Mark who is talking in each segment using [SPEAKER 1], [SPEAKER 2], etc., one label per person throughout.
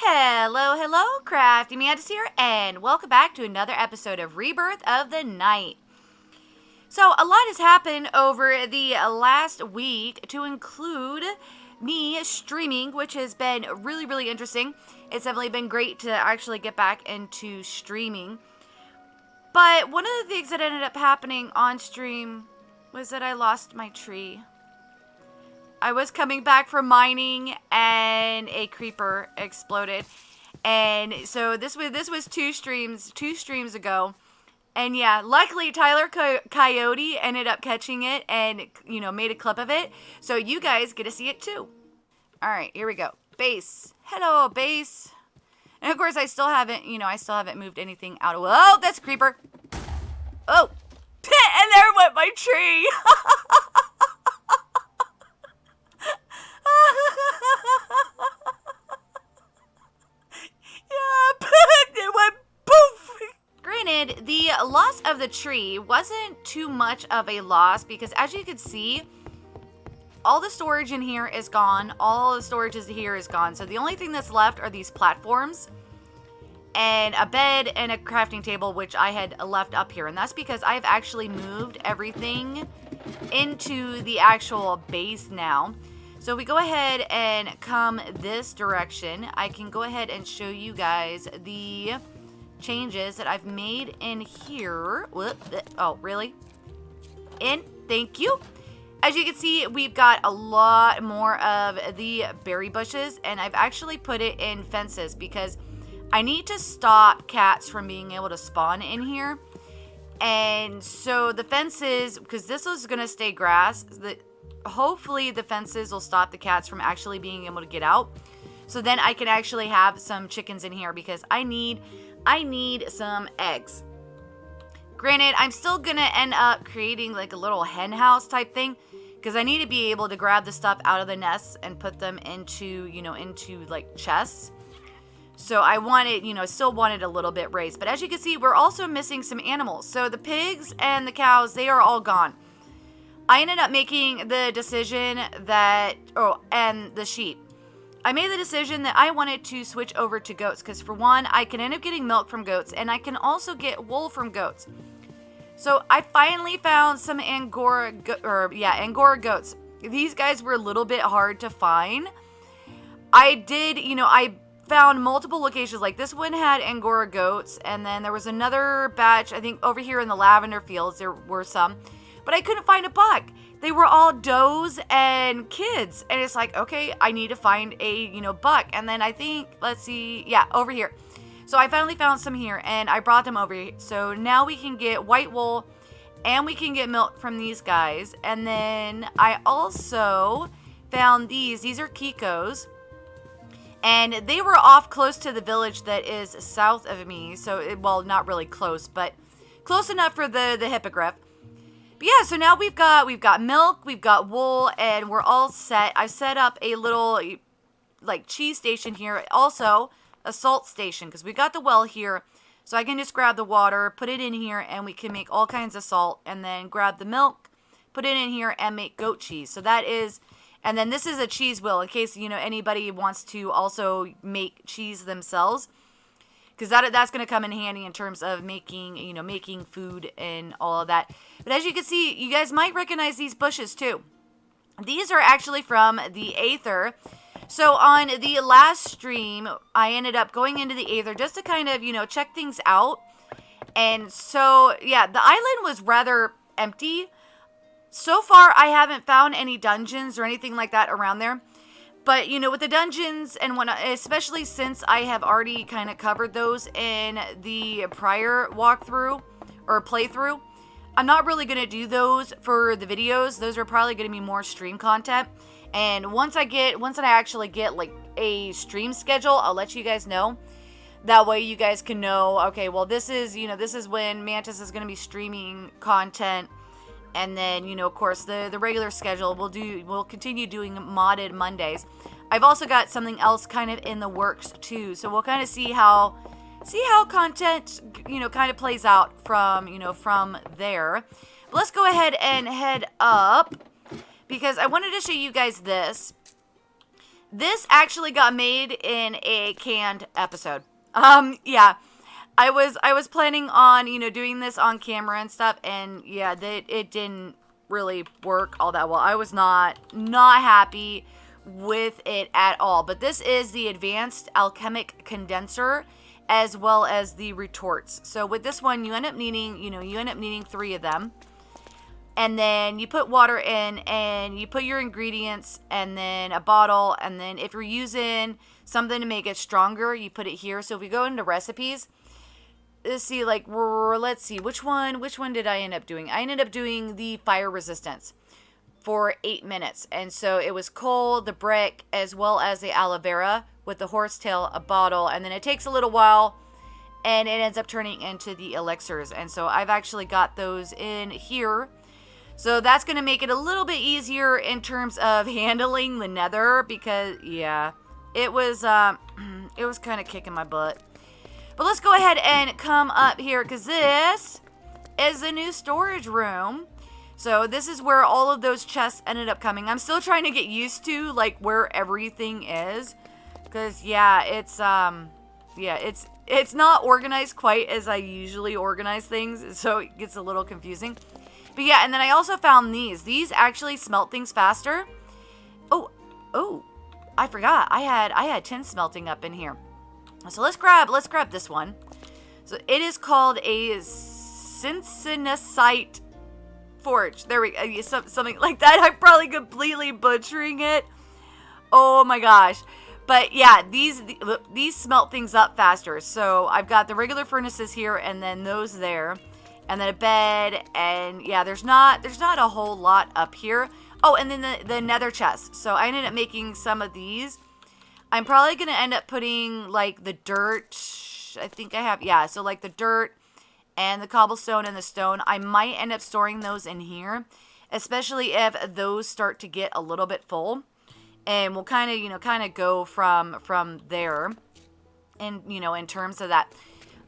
[SPEAKER 1] Hello, hello, CraftingMantis here, and welcome back to another episode of Rebirth of the Night. So, a lot has happened over the last week, to include me streaming, which has been really interesting. It's definitely been great to actually get back into streaming. But one of the things that ended up happening on stream was that I lost my tree. I was coming back from mining and a creeper exploded. And so this was two streams ago. And yeah, luckily Tyler Coyote ended up catching it and, made a clip of it. So you guys get to see it too. All right, here we go. Base. Hello, base. And of course I still haven't moved anything out of, oh, that's a creeper. Oh, and there went my tree. It went poof. Granted, the loss of the tree wasn't too much of a loss because, as you can see, all the storage in here is gone. All the storage here is gone. So the only thing that's left are these platforms and a bed and a crafting table, which I had left up here. And that's because I've actually moved everything into the actual base now. So if we go ahead and come this direction, I can go ahead and show you guys the changes that I've made in here. Oh, really? Thank you. As you can see, we've got a lot more of the berry bushes, and I've actually put it in fences because I need to stop cats from being able to spawn in here. And so the fences, because this is going to stay grass, hopefully the fences will stop the cats from actually being able to get out. So then I can actually have some chickens in here because I need some eggs. Granted, I'm still gonna end up creating like a little hen house type thing because I need to be able to grab the stuff out of the nests and put them into, into like chests. So I wanted, still wanted a little bit raised. But as you can see, we're also missing some animals. So the pigs and the cows, they are all gone. I ended up making the decision that, and the sheep. I made the decision that I wanted to switch over to goats because, for one, I can end up getting milk from goats and I can also get wool from goats. So I finally found some Angora goats. These guys were a little bit hard to find. I found multiple locations. Like this one had Angora goats, and then there was another batch, I think over here in the lavender fields, there were some. But I couldn't find a buck. They were all does and kids. And it's like, okay, I need to find a, buck. And then I think, let's see, yeah, over here. So I finally found some here and I brought them over here. So now we can get white wool and we can get milk from these guys. And then I also found these. These are Kikos. And they were off close to the village that is south of me. So, well, not really close, but close enough for the hippogriff. But yeah, so now we've got milk, we've got wool, and we're all set. I've set up a little, like, cheese station here. Also, a salt station, because we got the well here. So I can just grab the water, put it in here, and we can make all kinds of salt. And then grab the milk, put it in here, and make goat cheese. So that is, and then this is a cheese wheel, in case, anybody wants to also make cheese themselves. Because that's going to come in handy in terms of making, making food and all of that. But as you can see, you guys might recognize these bushes too. These are actually from the aether. So on the last stream, I ended up going into the aether just to kind of, check things out. And so, yeah, the island was rather empty. So far, I haven't found any dungeons or anything like that around there. But, with the dungeons and whatnot, especially since I have already kind of covered those in the prior walkthrough or playthrough, I'm not really going to do those for the videos. Those are probably going to be more stream content. And once I actually get like a stream schedule, I'll let you guys know. That way you guys can know, okay, well, this is when Mantis is going to be streaming content. And then, of course, the regular schedule, we'll continue doing modded Mondays. I've also got something else kind of in the works too. So we'll kind of see how content, kind of plays out from there. But let's go ahead and head up because I wanted to show you guys this. This actually got made in a canned episode. Yeah. I was planning on, doing this on camera and stuff, and yeah, it didn't really work all that well. I was not happy with it at all. But this is the advanced alchemic condenser as well as the retorts. So with this one, you end up needing 3 of them. And then you put water in and you put your ingredients and then a bottle. And then if you're using something to make it stronger, you put it here. So if we go into recipes, let's see, which one did I end up doing? I ended up doing the fire resistance for 8 minutes. And so it was coal, the brick, as well as the aloe vera with the horsetail, a bottle. And then it takes a little while and it ends up turning into the elixirs. And so I've actually got those in here. So that's going to make it a little bit easier in terms of handling the nether because, yeah, it was kind of kicking my butt. But let's go ahead and come up here because this is the new storage room. So this is where all of those chests ended up coming. I'm still trying to get used to, like, where everything is because, yeah, it's not organized quite as I usually organize things, so it gets a little confusing. But yeah, and then I also found these. These actually smelt things faster. Oh, I forgot. I had tin smelting up in here. So let's grab this one. So it is called a Cincinnassite forge. There we go. Something like that. I'm probably completely butchering it. Oh my gosh. But yeah, these smelt things up faster. So I've got the regular furnaces here and then those there. And then a bed, and yeah, there's not a whole lot up here. Oh, and then the nether chest. So I ended up making some of these. I'm probably going to end up putting, like, the dirt. I think I have, yeah, so, like, the dirt and the cobblestone and the stone. I might end up storing those in here, especially if those start to get a little bit full. And we'll kind of go from there and, in terms of that.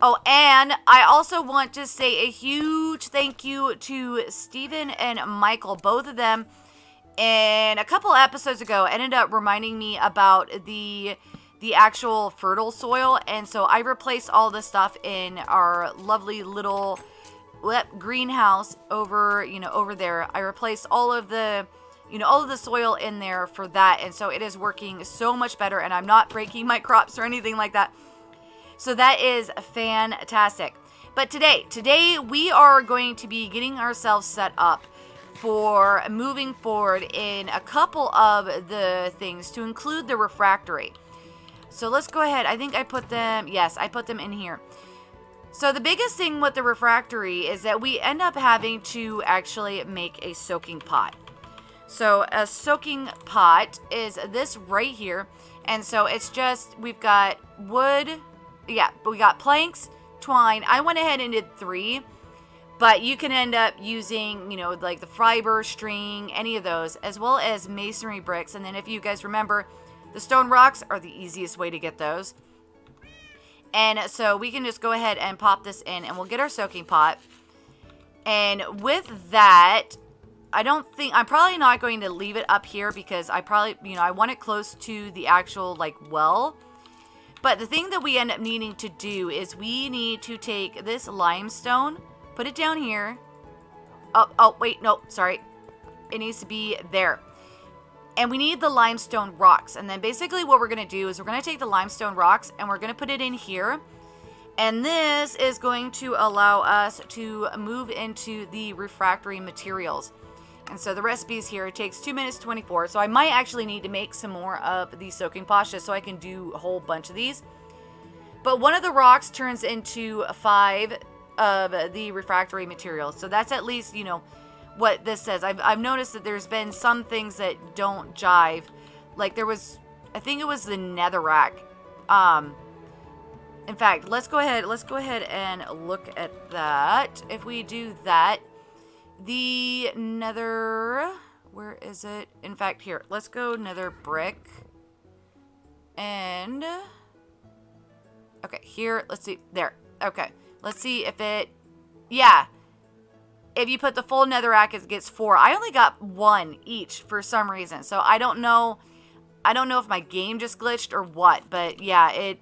[SPEAKER 1] Oh, and I also want to say a huge thank you to Steven and Michael. Both of them, and a couple episodes ago, ended up reminding me about the actual fertile soil. And so I replaced all the stuff in our lovely little greenhouse over there. I replaced all of the soil in there for that. And so it is working so much better, and I'm not breaking my crops or anything like that. So that is fantastic. But today we are going to be getting ourselves set up for moving forward in a couple of the things, to include the refractory. So let's go ahead. I think I put them in here. So the biggest thing with the refractory is that we end up having to actually make a soaking pot. So a soaking pot is this right here. And so it's just, we've got wood. Yeah, but we got planks, twine. I went ahead and did 3, but you can end up using, like the fiber, string, any of those, as well as masonry bricks. And then if you guys remember, the stone rocks are the easiest way to get those. And so we can just go ahead and pop this in, and we'll get our soaking pot. And with that, I'm probably not going to leave it up here because I want it close to the actual, like, well. But the thing that we end up needing to do is we need to take this limestone, put it down here. Oh, wait, no, sorry. It needs to be there. And we need the limestone rocks. And then basically what we're going to do is we're going to take the limestone rocks and we're going to put it in here. And this is going to allow us to move into the refractory materials. And so the recipe's here. It takes 2 minutes 24. So I might actually need to make some more of these soaking pots just so I can do a whole bunch of these. But one of the rocks turns into 5 of the refractory materials. So that's at least, what this says. I've noticed that there's been some things that don't jive. Like there was, I think it was the netherrack. In fact, let's go ahead and look at that. If we do that, the nether, where is it? In fact, here, let's go nether brick. And, okay, here, let's see, there. Okay, let's see if it, yeah. If you put the full netherrack, it gets 4. I only got 1 each for some reason. So I don't know I don't know if my game just glitched or what, but yeah,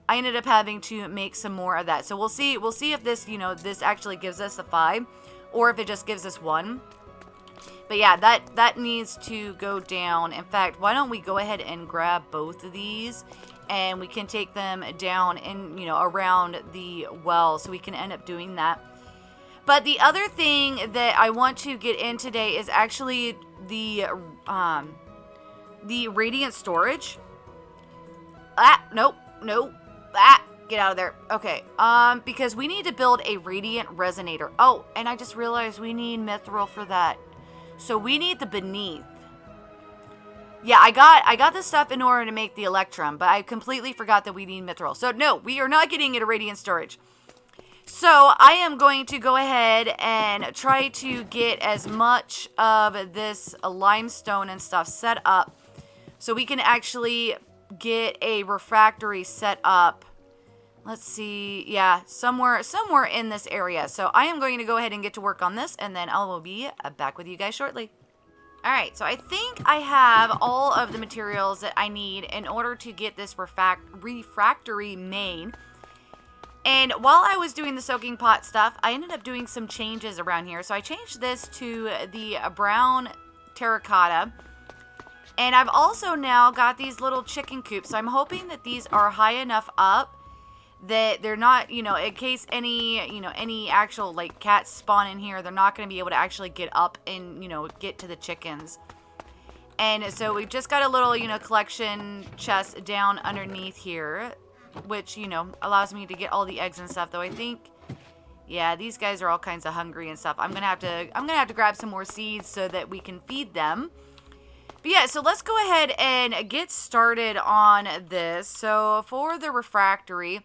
[SPEAKER 1] I ended up having to make some more of that. So we'll see if this, you know, this actually gives us a 5 or if it just gives us 1. But yeah, that needs to go down. In fact, why don't we go ahead and grab both of these and we can take them down and, you know, around the well, so we can end up doing that. But the other thing that I want to get in today is actually the radiant storage. Nope. Get out of there. Okay, because we need to build a radiant resonator. Oh, and I just realized we need mithril for that. So we need the beneath. Yeah, I got this stuff in order to make the electrum, but I completely forgot that we need mithril. So no, we are not getting it a radiant storage. So I am going to go ahead and try to get as much of this limestone and stuff set up so we can actually get a refractory set up. Let's see, yeah, somewhere in this area. So I am going to go ahead and get to work on this, and then I will be back with you guys shortly. All right, so I think I have all of the materials that I need in order to get this refractory main. And while I was doing the soaking pot stuff, I ended up doing some changes around here. So I changed this to the brown terracotta. And I've also now got these little chicken coops. So I'm hoping that these are high enough up that they're not, you know, in case any, you know, any actual like cats spawn in here, they're not going to be able to actually get up and, you know, get to the chickens. And so we've just got a little, you know, collection chest down underneath here, which, you know, allows me to get all the eggs and stuff. Though I think, yeah, these guys are all kinds of hungry and stuff. I'm gonna have to grab some more seeds so that we can feed them. But yeah, so let's go ahead and get started on this. So for the refractory,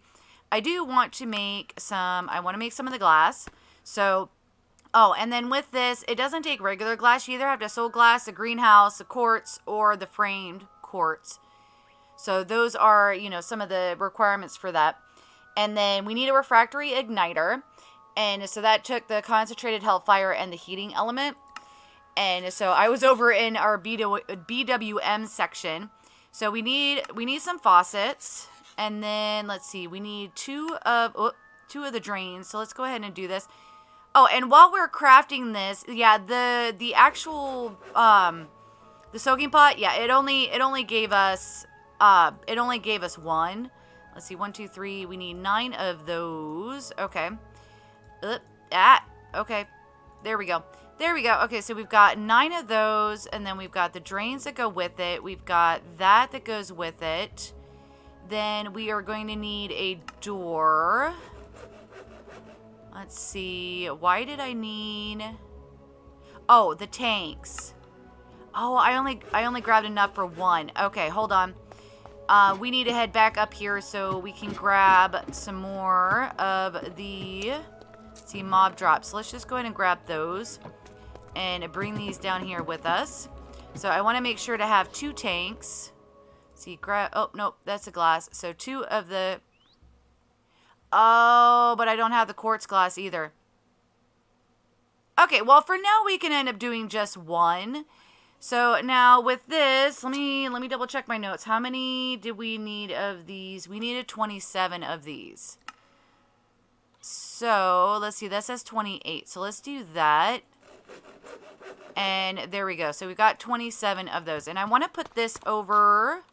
[SPEAKER 1] I do want to make some, I want to make some of the glass. So, oh, and then with this, it doesn't take regular glass. You either have to sold glass, a greenhouse, a quartz, or the framed quartz. So those are, you know, some of the requirements for that. And then we need a refractory igniter. And so that took the concentrated hellfire and the heating element. And so I was over in our BWM section. So we need some faucets. And then let's see, we need two of the drains. So let's go ahead and do this. Oh, and while we're crafting this, yeah, the actual the soaking pot, yeah, it only gave us 1. Let's see, 1, 2, 3. We need 9 of those. Okay. Okay. There we go. Okay, so we've got 9 of those, and then we've got the drains that go with it. We've got that goes with it. Then we are going to need a door. Let's see. Why did I need... Oh, the tanks. Oh, I only grabbed enough for 1. Okay, hold on. We need to head back up here so we can grab some more of the... Let's see, mob drops. So let's just go ahead and grab those and bring these down here with us. So I want to make sure to have 2 tanks. See, oh, nope, that's a glass. So 2 of the... Oh, but I don't have the quartz glass either. Okay, well, for now, we can end up doing just 1. So now with this, let me double check my notes. How many did we need of these? We needed 27 of these. So let's see, that says 28. So let's do that. And there we go. So we got 27 of those. And I want to put this over...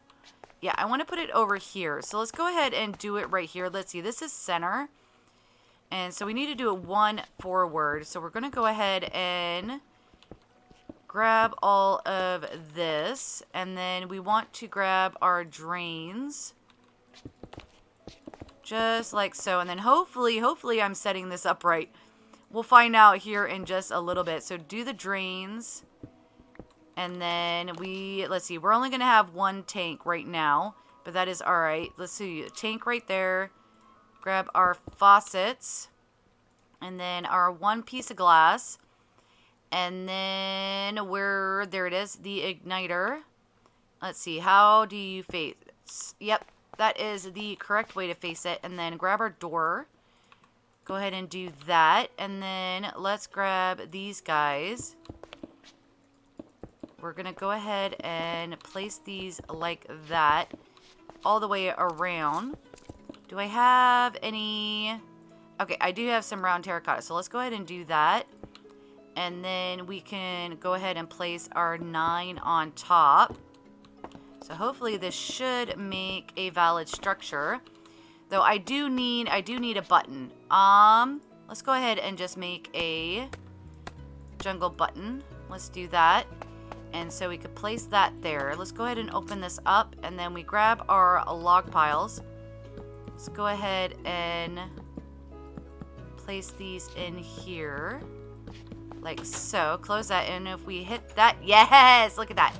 [SPEAKER 1] Yeah, I want to put it over here. So let's go ahead and do it right here. Let's see, this is center. And so we need to do it 1 forward. So we're going to go ahead and grab all of this. And then we want to grab our drains. Just like so. And then hopefully I'm setting this up right. We'll find out here in just a little bit. So do the drains. And then let's see, we're only going to have 1 tank right now, but that is all right. Let's see, a tank right there. Grab our faucets, and then our 1 piece of glass. And then there it is, the igniter. Let's see, how do you face it? Yep, that is the correct way to face it. And then grab our door. Go ahead and do that. And then let's grab these guys. we're going to go ahead and place these like that all the way around. Do I have any? Okay, I do have some round terracotta, so let's go ahead and do that. And then we can go ahead and place our 9 on top. So hopefully this should make a valid structure. Though I do need a button. Let's go ahead and just make a jungle button. Let's do that. And so we could place that there. Let's go ahead and open this up, and then we grab our log piles. Let's go ahead and place these in here. Like so. Close that, and if we hit that, yes! Look at that.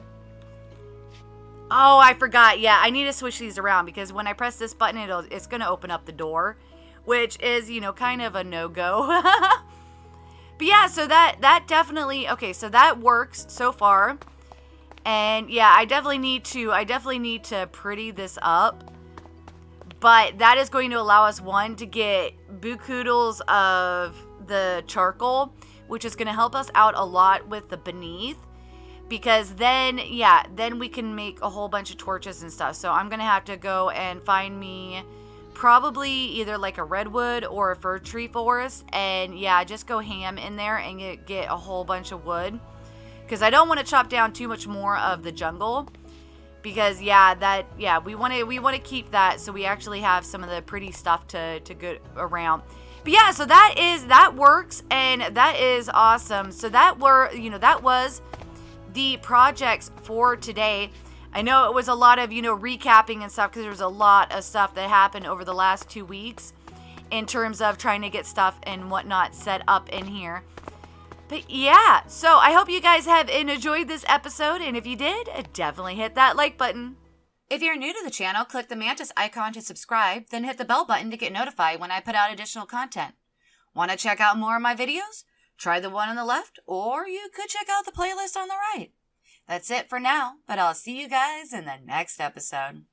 [SPEAKER 1] Oh, I forgot. Yeah, I need to switch these around because when I press this button, it's going to open up the door, which is, you know, kind of a no-go. But yeah, so that definitely, okay, so that works so far. And yeah, I definitely need to pretty this up. But that is going to allow us, one, to get bukoodles of the charcoal, which is going to help us out a lot with the beneath. Because then, yeah, then we can make a whole bunch of torches and stuff. So I'm going to have to go and find me probably either like a redwood or a fir tree forest. And yeah, just go ham in there and get a whole bunch of wood. Because I don't want to chop down too much more of the jungle. Because yeah, we want to keep that so we actually have some of the pretty stuff to go around. But yeah, so that works, and that is awesome. So that was the projects for today. I know it was a lot of, recapping and stuff because there was a lot of stuff that happened over the last 2 weeks in terms of trying to get stuff and whatnot set up in here. But yeah, so I hope you guys have enjoyed this episode, and if you did, definitely hit that like button. If you're new to the channel, click the Mantis icon to subscribe, then hit the bell button to get notified when I put out additional content. Want to check out more of my videos? Try the one on the left, or you could check out the playlist on the right. That's it for now, but I'll see you guys in the next episode.